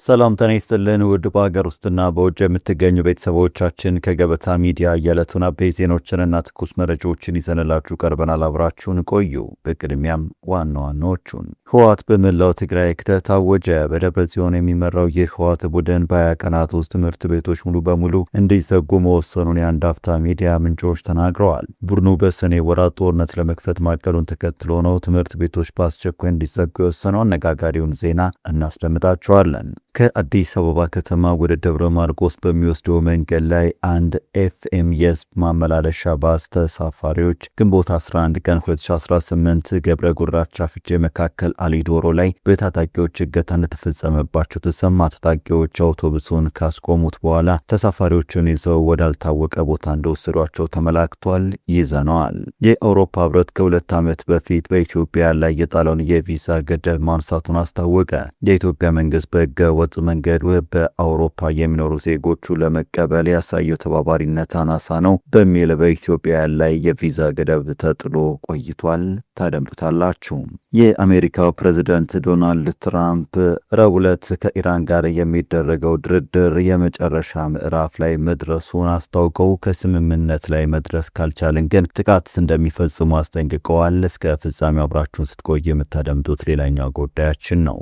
ሰላም ጤና ይስጥልን ውድ በሀገር ውስጥና በውጭ የምትገኙ ቤተሰቦቻችን ከገበታ ሚዲያ የዕለቱን አበይት ዜናዎችንና ትኩስ መረጃዎችን ይዘንላችሁ ቀርበናል። አብራችሁን ቆዩ። በቅድሚያም ዋና ዋናዎቹን ህወሓት በመላው ትግራይ ክተት አወጀ። በደብረ ጽዮን የሚመራው ይህ ህወሓት ቡድን በ20 ቀናት ውስጥ ትምህርት ቤቶች ሙሉ በሙሉ እንዲዘጉ መወሰኑን የአንድ አፍታ ሚዲያ ምንጮች ተናግረዋል። ቡድኑ በሰኔ ወራት ጦርነት ለመክፈት ማቀዱን ተከትሎ ነው ትምህርት ቤቶች በአስቸኳይ እንዲዘጉ የወሰነው። አነጋጋሪውን ዜና እናስደምጣቸዋለን። ከአዲስ አበባ ከተማ ወደ ደብረ ማርቆስ በሚወስደው መንገድ ላይ አንድ ኤፍኤም የህዝብ ማመላለሻ ባስ ተሳፋሪዎች ግንቦት 11 ቀን 2018 ገብረ ጉራቻ ፍቼ መካከል አሊዶሮ ላይ በታጣቂዎች እገታ እንደተፈጸመባቸው ተሰማ። ታጣቂዎች አውቶቡሱን ካስቆሙት በኋላ ተሳፋሪዎችን ይዘው ወዳልታወቀ ቦታ እንደወሰዷቸው ተመላክቷል። ይዘነዋል። የአውሮፓ ህብረት ከ2 ዓመት በፊት በኢትዮጵያ ላይ የጣለውን የቪዛ ገደብ ማንሳቱን አስታወቀ። የኢትዮጵያ መንግስት በህገ ወጥ መንገድ በአውሮፓ የሚኖሩ ዜጎቹ ለመቀበል ያሳየው ተባባሪነት አናሳ ነው በሚል በኢትዮጵያ ላይ የቪዛ ገደብ ተጥሎ ቆይቷል። ታደምጡታላችሁ። የአሜሪካው ፕሬዝዳንት ዶናልድ ትራምፕ ረቡዕ ዕለት ከኢራን ጋር የሚደረገው ድርድር የመጨረሻ ምዕራፍ ላይ መድረሱን አስታውቀው ከስምምነት ላይ መድረስ ካልቻልን ግን ጥቃት እንደሚፈጽሙ አስጠንቅቀዋል። እስከ ፍጻሜው አብራችሁን ስትቆዩ የምታደምጡት ሌላኛው ጉዳያችን ነው።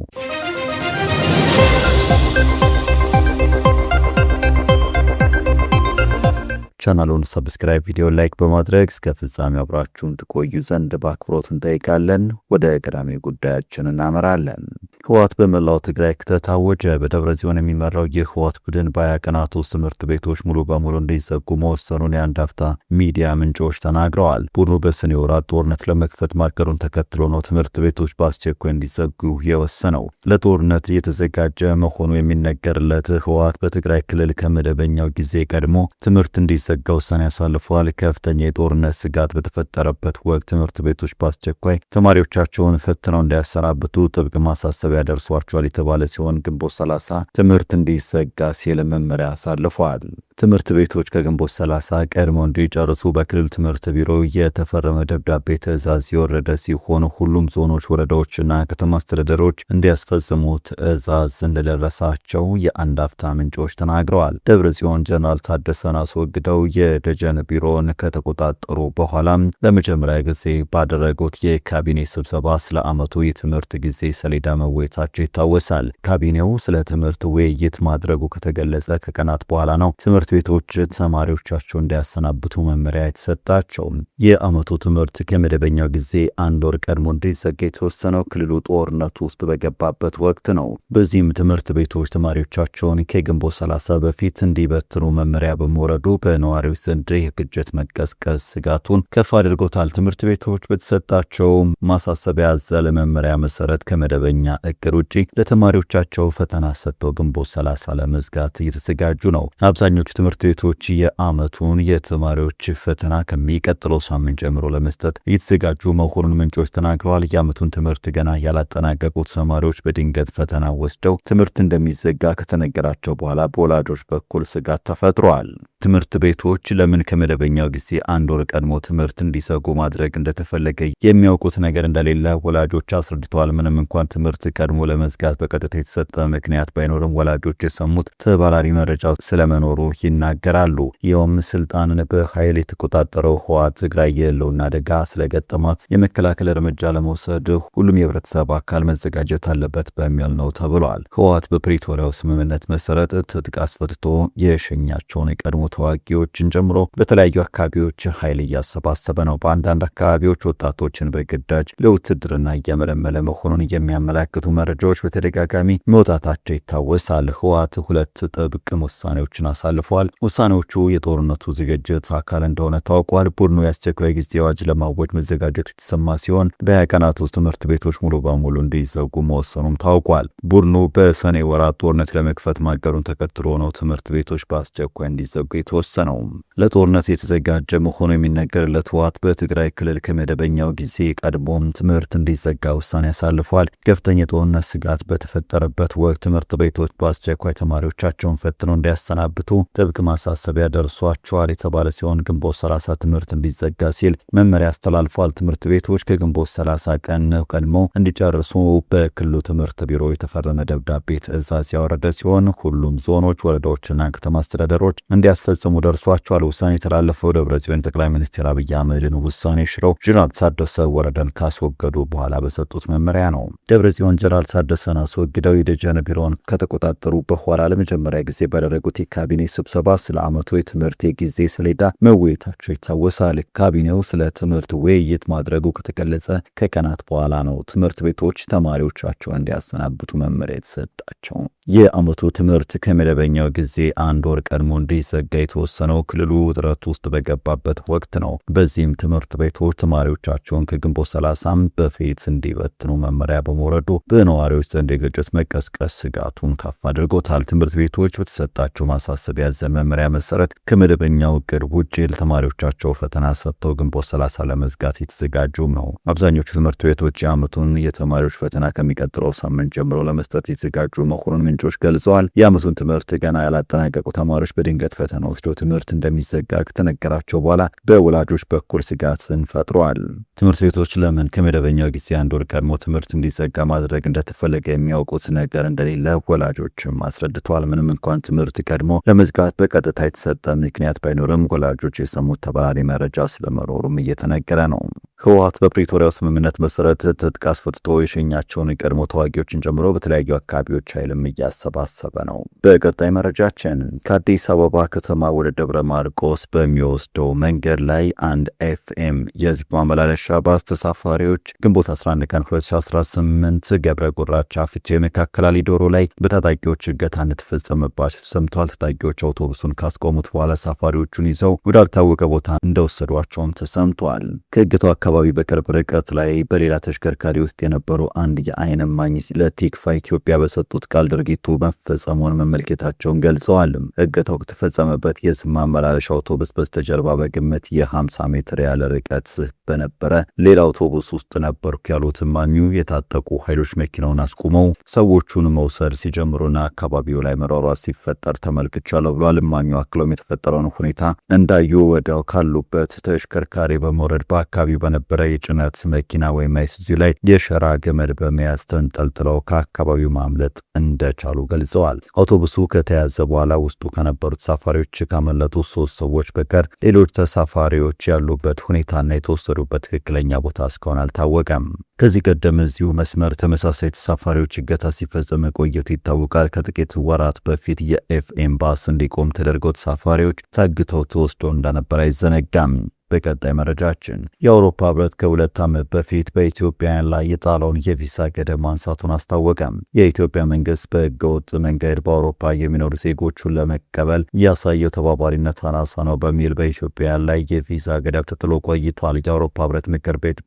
ቻናሉን ሰብስክራይብ፣ ቪዲዮ ላይክ በማድረግ እስከ ፍጻሜው አብራችሁን ትቆዩ ዘንድ በአክብሮት እንጠይቃለን። ወደ ቀዳሚ ጉዳያችን እናመራለን። ህወሓት በመላው ትግራይ ክተት አወጀ። በደብረ ጽዮን የሚመራው ይህ ህወሓት ቡድን በ20 ቀናት ውስጥ ትምህርት ቤቶች ሙሉ በሙሉ እንዲዘጉ መወሰኑን የአንድ አፍታ ሚዲያ ምንጮች ተናግረዋል። ቡድኑ በሰኔ ወራት ጦርነት ለመክፈት ማቀዱን ተከትሎ ነው ትምህርት ቤቶች በአስቸኳይ እንዲዘጉ የወሰነው። ለጦርነት እየተዘጋጀ መሆኑ የሚነገርለት ህወሓት በትግራይ ክልል ከመደበኛው ጊዜ ቀድሞ ትምህርት እንዲዘጋ ውሳኔ ያሳልፈዋል። ከፍተኛ የጦርነት ስጋት በተፈጠረበት ወቅት ትምህርት ቤቶች በአስቸኳይ ተማሪዎቻቸውን ፈትነው እንዲያሰናብቱ ጥብቅ ማሳሰቢያ ደርሷቸዋል የተባለ ሲሆን ግንቦት 30 ትምህርት እንዲዘጋ ሲል መመሪያ አሳልፏል። ትምህርት ቤቶች ከግንቦት 30 ቀድመው እንዲጨርሱ በክልል ትምህርት ቢሮ የተፈረመ ደብዳቤ ትዕዛዝ የወረደ ሲሆን ሁሉም ዞኖች፣ ወረዳዎችና ከተማ አስተዳደሮች እንዲያስፈጽሙ ትዕዛዝ እንደደረሳቸው የአንድ አፍታ ምንጮች ተናግረዋል። ደብረ ጽዮን ጀነራል ታደሰን አስወግደው የደጀን ቢሮን ከተቆጣጠሩ በኋላ ለመጀመሪያ ጊዜ ባደረጉት የካቢኔ ስብሰባ ስለ ዓመቱ የትምህርት ጊዜ ሰሌዳ መወያየታቸው ይታወሳል። ካቢኔው ስለ ትምህርት ውይይት ማድረጉ ከተገለጸ ከቀናት በኋላ ነው ትምህርት ቤቶች ተማሪዎቻቸው እንዲያሰናብቱ መመሪያ የተሰጣቸው። የዓመቱ ትምህርት ከመደበኛው ጊዜ 1 ወር ቀድሞ እንዲዘጋ የተወሰነው ክልሉ ጦርነቱ ውስጥ በገባበት ወቅት ነው። በዚህም ትምህርት ቤቶች ተማሪዎቻቸውን ከግንቦት 30 በፊት እንዲበትኑ መመሪያ በመውረዱ በነዋሪዎች ዘንድ የግጭት መቀስቀስ ስጋቱን ከፍ አድርጎታል። ትምህርት ቤቶች በተሰጣቸው ማሳሰቢያ ያዘለ መመሪያ መሰረት ከመደበኛ እቅድ ውጪ ለተማሪዎቻቸው ፈተና ሰጥተው ግንቦት 30 ለመዝጋት እየተዘጋጁ ነው። አብዛኞቹ ትምህርት ቤቶች የዓመቱን የተማሪዎች ፈተና ከሚቀጥለው ሳምንት ጀምሮ ለመስጠት እየተዘጋጁ መሆኑን ምንጮች ተናግረዋል። የዓመቱን ትምህርት ገና ያላጠናቀቁት ተማሪዎች በድንገት ፈተና ወስደው ትምህርት እንደሚዘጋ ከተነገራቸው በኋላ በወላጆች በኩል ስጋት ተፈጥሯል። ትምህርት ቤቶች ለምን ከመደበኛው ጊዜ 1 ወር ቀድሞ ትምህርት እንዲዘጉ ማድረግ እንደተፈለገ የሚያውቁት ነገር እንደሌለ ወላጆች አስረድተዋል። ምንም እንኳን ትምህርት ቀድሞ ለመዝጋት በቀጥታ የተሰጠ ምክንያት ባይኖርም ወላጆች የሰሙት ተባራሪ መረጃ ስለመኖሩ ይናገራሉ። ይኸውም ስልጣንን በኃይል የተቆጣጠረው ህወሓት ትግራይ የህልውና አደጋ ስለገጠማት የመከላከል እርምጃ ለመውሰድ ሁሉም የህብረተሰብ አካል መዘጋጀት አለበት በሚል ነው ተብሏል። ህወሓት በፕሪቶሪያው ስምምነት መሰረት ትጥቅ አስፈትቶ የሸኛቸውን የቀድሞ ተዋጊዎችን ጨምሮ በተለያዩ አካባቢዎች ኃይል እያሰባሰበ ነው። በአንዳንድ አካባቢዎች ወጣቶችን በግዳጅ ለውትድርና እየመለመለ መሆኑን የሚያመላክቱ መረጃዎች በተደጋጋሚ መውጣታቸው ይታወሳል። ህወሓት 2 ጥብቅ ውሳኔዎችን አሳልፈዋል። ውሳኔዎቹ የጦርነቱ ዝግጅት አካል እንደሆነ ታውቋል። ቡድኑ የአስቸኳይ ጊዜ አዋጅ ለማወጅ መዘጋጀቱ የተሰማ ሲሆን በ20 ቀናት ውስጥ ትምህርት ቤቶች ሙሉ በሙሉ እንዲዘጉ መወሰኑም ታውቋል። ቡድኑ በሰኔ ወራት ጦርነት ለመክፈት ማቀዱን ተከትሎ ነው ትምህርት ቤቶች በአስቸኳይ እንዲዘጉ የተወሰነው። ለጦርነት የተዘጋጀ መሆኑ የሚነገርለት ህወሓት በትግራይ ክልል ከመደበኛው ጊዜ ቀድሞም ትምህርት እንዲዘጋ ውሳኔ አሳልፏል። ከፍተኛ የጦርነት ስጋት በተፈጠረበት ወቅት ትምህርት ቤቶች በአስቸኳይ ተማሪዎቻቸውን ፈትነው እንዲያሰናብቱ ጥብቅ ማሳሰቢያ ደርሷቸዋል የተባለ ሲሆን ግንቦት 30 ትምህርት እንዲዘጋ ሲል መመሪያ አስተላልፏል። ትምህርት ቤቶች ከግንቦት 30 ቀን ቀድሞ እንዲጨርሱ በክልሉ ትምህርት ቢሮ የተፈረመ ደብዳቤ ትዕዛዝ ያወረደ ሲሆን ሁሉም ዞኖች፣ ወረዳዎችና ከተማ አስተዳደሮች እንዲያስፈጽሙ ደርሷቸዋል። ውሳኔ የተላለፈው ደብረጽዮን ጠቅላይ ሚኒስትር አብይ አህመድን ውሳኔ ሽረው ጀነራል ታደሰ ወረደን ካስወገዱ በኋላ በሰጡት መመሪያ ነው። ደብረጽዮን ጀነራል ታደሰን አስወግደው የደጀን ቢሮን ከተቆጣጠሩ በኋላ ለመጀመሪያ ጊዜ ባደረጉት የካቢኔ ስብሰባ ስለ ዓመቱ የትምህርት የጊዜ ሰሌዳ መወያየታቸው ይታወሳል። ካቢኔው ስለ ትምህርት ውይይት ማድረጉ ከተገለጸ ከቀናት በኋላ ነው ትምህርት ቤቶች ተማሪዎቻቸውን እንዲያሰናብቱ መመሪያ የተሰጣቸው። የዓመቱ ትምህርት ከመደበኛው ጊዜ አንድ ወር ቀድሞ እንዲዘጋ የተወሰነው ክልሉ ውጥረት ውስጥ በገባበት ወቅት ነው። በዚህም ትምህርት ቤቶች ተማሪዎቻቸውን ከግንቦት 30 በፊት እንዲበትኑ መመሪያ በመውረዱ በነዋሪዎች ዘንድ የግጭት መቀስቀስ ስጋቱን ከፍ አድርጎታል። ትምህርት ቤቶች በተሰጣቸው ማሳሰቢያ ያዘለ መመሪያ መሰረት ከመደበኛው እቅድ ውጪ ለተማሪዎቻቸው ፈተና ሰጥተው ግንቦት 30 ለመዝጋት የተዘጋጁም ነው። አብዛኞቹ ትምህርት ቤቶች የዓመቱን የተማሪዎች ፈተና ከሚቀጥለው ሳምንት ጀምሮ ለመስጠት የተዘጋጁ መሆኑን ምንጮች ገልጸዋል። የዓመቱን ትምህርት ገና ያላጠናቀቁ ተማሪዎች በድንገት ፈተና ወስደው ትምህርት እንደሚዘጋ ከተነገራቸው በኋላ በወላጆች በኩል ስጋትን ፈጥሯል። ትምህርት ቤቶች ለምን ከመደበኛው ጊዜ አንድ ወር ቀድሞ ትምህርት እንዲዘጋ ማድረግ እንደተፈለገ የሚያውቁት ነገር እንደሌለ ወላጆችም አስረድተዋል። ምንም እንኳን ትምህርት ቀድሞ ለመዝጋት በቀጥታ የተሰጠ ምክንያት ባይኖርም ወላጆች የሰሙት ተባራሪ መረጃ ስለመኖሩም እየተነገረ ነው። ህወሓት በፕሪቶሪያው ስምምነት መሰረት ትጥቅ አስፈትቶ የሸኛቸውን የቀድሞ ተዋጊዎችን ጨምሮ በተለያዩ አካባቢዎች ኃይልም እያሰባሰበ ነው። በቀጣይ መረጃችን ከአዲስ አበባ ከተማ ወደ ደብረ ማርቆስ በሚወስደው መንገድ ላይ አንድ ኤፍኤም የህዝብ ማመላለሻ ባስ ተሳፋሪዎች ግንቦት 11 ቀን 2018 ገብረ ጉራቻ ፍቼ መካከላሊ ዶሮ ላይ በታጣቂዎች እገታ እንደተፈጸመባቸው ተሰምቷል። ታጣቂዎች አውቶቡሱን ካስቆሙት በኋላ ሳፋሪዎቹን ይዘው ወዳልታወቀ ቦታ እንደወሰዷቸውም ተሰምቷል። ከእገታው አካባቢ በቅርብ ርቀት ላይ በሌላ ተሽከርካሪ ውስጥ የነበሩ አንድ የዓይን እማኝ ለቲክፋ ኢትዮጵያ በሰጡት ቃል ድርጊቱ መፈጸሙን መመልከታቸውን ገልጸዋል። እገታው ከተፈጸመበት የህዝብ ማመላለሻ አውቶቡስ በስተጀርባ በግምት የ50 ሜትር ያለ ርቀት በነበረ ሌላ አውቶቡስ ውስጥ ነበርኩ ያሉት እማኙ የታጠቁ ኃይሎች መኪናውን አስቁመው ሰዎቹን መውሰድ ሲጀምሩና አካባቢው ላይ መሯሯጥ ሲፈጠር ተመልክቻለሁ ብሏል። እማኙ አክሎም የተፈጠረውን ሁኔታ እንዳዩ ወዲያው ካሉበት ተሽከርካሪ በመውረድ በአካባቢው በነበረ የጭነት መኪና ወይም አይሱዙ ላይ የሸራ ገመድ በመያዝ ተንጠልጥለው ከአካባቢው ማምለጥ እንደቻሉ ገልጸዋል። አውቶቡሱ ከተያዘ በኋላ ውስጡ ከነበሩት ተሳፋሪዎች ካመለጡ 3 ሰዎች በቀር ሌሎች ተሳፋሪዎች ያሉበት ሁኔታና የተወሰዱበት ትክክለኛ ቦታ እስካሁን አልታወቀም። ከዚህ ቀደም እዚሁ መስመር ተመሳሳይ ተሳፋሪዎች እገታ ሲፈጸም መቆየቱ ይታወቃል። ከጥቂት ወራት በፊት የኤፍኤም ባስ እንዲቆም ተደርገው ተሳፋሪዎች ታግተው ተወስዶ እንደነበር አይዘነጋም። በቀጣይ መረጃችን የአውሮፓ ህብረት ከ2 ዓመት በፊት በኢትዮጵያውያን ላይ የጣለውን የቪዛ ገደብ ማንሳቱን አስታወቀ። የኢትዮጵያ መንግስት በህገወጥ መንገድ በአውሮፓ የሚኖሩ ዜጎቹን ለመቀበል ያሳየው ተባባሪነት አናሳ ነው በሚል በኢትዮጵያውያን ላይ የቪዛ ገደብ ተጥሎ ቆይቷል። የአውሮፓ ህብረት ምክር ቤት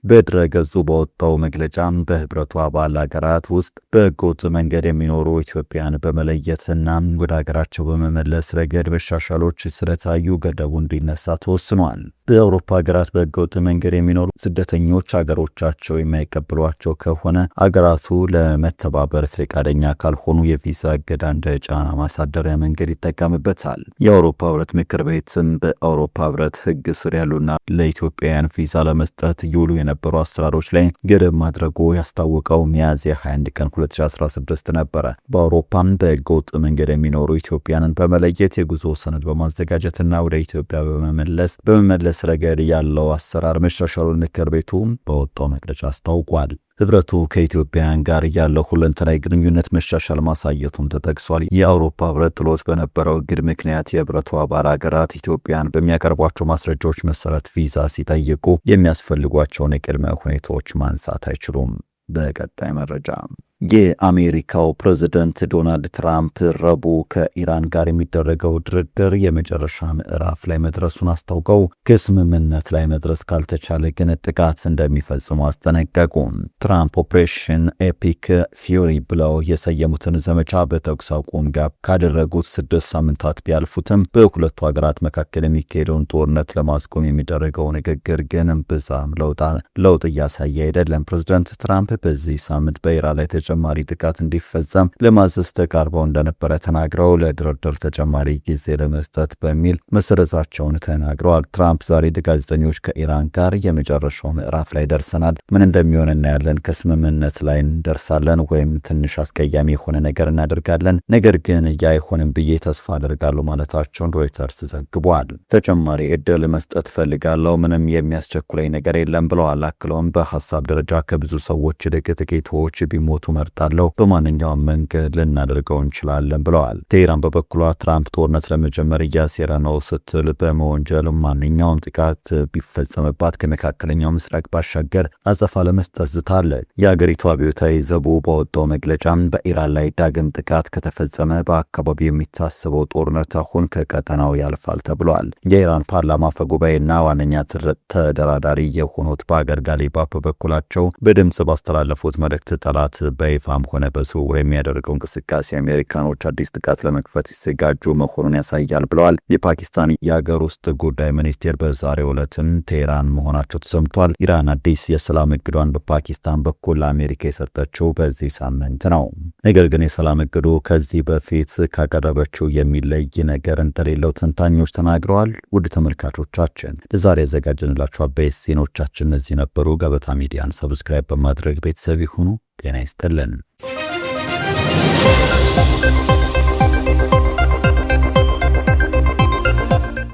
በድረ ገጹ በወጣው መግለጫ በህብረቱ አባል ሀገራት ውስጥ በህገወጥ መንገድ የሚኖሩ ኢትዮጵያን በመለየትና ወደ ሀገራቸው በመመለስ ረገድ መሻሻሎች ስለታዩ ገደቡ እንዲነሳ ተወስኗል። በአውሮፓ ሀገራት በህገወጥ መንገድ የሚኖሩ ስደተኞች ሀገሮቻቸው የማይቀበሏቸው ከሆነ ሀገራቱ ለመተባበር ፈቃደኛ ካልሆኑ የቪዛ እገዳ እንደ ጫና ማሳደሪያ መንገድ ይጠቀምበታል። የአውሮፓ ህብረት ምክር ቤትም በአውሮፓ ህብረት ህግ ስር ያሉና ለኢትዮጵያውያን ቪዛ ለመስጠት ይውሉ የነበሩ አሰራሮች ላይ ገደብ ማድረጉ ያስታወቀው ሚያዝያ 21 ቀን 2016 ነበረ። በአውሮፓም በህገወጥ መንገድ የሚኖሩ ኢትዮጵያንን በመለየት የጉዞ ሰነድ በማዘጋጀትና ወደ ኢትዮጵያ በመመለስ ረገድ ያለው አሰራር መሻሻሉን ምክር ቤቱ በወጣው መግለጫ አስታውቋል። ህብረቱ ከኢትዮጵያውያን ጋር ያለው ሁለንተናዊ ግንኙነት መሻሻል ማሳየቱም ተጠቅሷል። የአውሮፓ ህብረት ጥሎት በነበረው እግድ ምክንያት የህብረቱ አባል ሀገራት ኢትዮጵያን በሚያቀርቧቸው ማስረጃዎች መሰረት ቪዛ ሲጠይቁ የሚያስፈልጓቸውን የቅድመ ሁኔታዎች ማንሳት አይችሉም። በቀጣይ መረጃ የአሜሪካው ፕሬዝዳንት ዶናልድ ትራምፕ ረቡዕ ከኢራን ጋር የሚደረገው ድርድር የመጨረሻ ምዕራፍ ላይ መድረሱን አስታውቀው ከስምምነት ላይ መድረስ ካልተቻለ ግን ጥቃት እንደሚፈጽሙ አስጠነቀቁ። ትራምፕ ኦፕሬሽን ኤፒክ ፊውሪ ብለው የሰየሙትን ዘመቻ በተኩስ አቁም ጋር ካደረጉት 6 ሳምንታት ቢያልፉትም በሁለቱ ሀገራት መካከል የሚካሄደውን ጦርነት ለማስቆም የሚደረገው ንግግር ግን ብዛም ለውጥ እያሳየ አይደለም። ፕሬዝዳንት ትራምፕ በዚህ ሳምንት በኢራን ላይ ተጨማሪ ጥቃት እንዲፈጸም ለማዘዝ ተቃርበው እንደነበረ ተናግረው ለድርድር ተጨማሪ ጊዜ ለመስጠት በሚል መሰረዛቸውን ተናግረዋል። ትራምፕ ዛሬ ጋዜጠኞች ከኢራን ጋር የመጨረሻው ምዕራፍ ላይ ደርሰናል፣ ምን እንደሚሆን እናያለን፣ ከስምምነት ላይ እንደርሳለን ወይም ትንሽ አስቀያሚ የሆነ ነገር እናደርጋለን፣ ነገር ግን ያ አይሆንም ብዬ ተስፋ አደርጋለሁ ማለታቸውን ሮይተርስ ዘግቧል። ተጨማሪ እድል መስጠት ፈልጋለሁ፣ ምንም የሚያስቸኩለኝ ነገር የለም ብለዋል። አክለውም በሐሳብ ደረጃ ከብዙ ሰዎች ይልቅ ጥቂቶች ቢሞቱ መርጣለሁ፣ በማንኛውም መንገድ ልናደርገው እንችላለን ብለዋል። ቴህራን በበኩሏ ትራምፕ ጦርነት ለመጀመር እያሴረ ነው ስትል በመወንጀል ማንኛውም ጥቃት ቢፈጸምባት ከመካከለኛው ምስራቅ ባሻገር አጸፋ ለመስጠት ዝታለች። የአገሪቱ አብዮታዊ ዘቡ በወጣው መግለጫም በኢራን ላይ ዳግም ጥቃት ከተፈጸመ በአካባቢው የሚታሰበው ጦርነት አሁን ከቀጠናው ያልፋል ተብሏል። የኢራን ፓርላማ አፈ ጉባኤና ዋነኛ ተደራዳሪ የሆኑት በአገር ጋሊባ በበኩላቸው በድምጽ ባስተላለፉት መልእክት ጠላት በይፋም ሆነ በስውር የሚያደርገው እንቅስቃሴ አሜሪካኖች አዲስ ጥቃት ለመክፈት ሲዘጋጁ መሆኑን ያሳያል ብለዋል። የፓኪስታን የአገር ውስጥ ጉዳይ ሚኒስቴር በዛሬው ዕለትም ቴህራን መሆናቸው ተሰምቷል። ኢራን አዲስ የሰላም እቅዷን በፓኪስታን በኩል ለአሜሪካ የሰጠችው በዚህ ሳምንት ነው። ነገር ግን የሰላም እቅዱ ከዚህ በፊት ካቀረበችው የሚለይ ነገር እንደሌለው ተንታኞች ተናግረዋል። ውድ ተመልካቾቻችን ለዛሬ ያዘጋጀንላችሁ አበይት ዜናዎቻችን እነዚህ ነበሩ። ገበታ ሚዲያን ሰብስክራይብ በማድረግ ቤተሰብ ይሁኑ። ጤና ይስጥልን።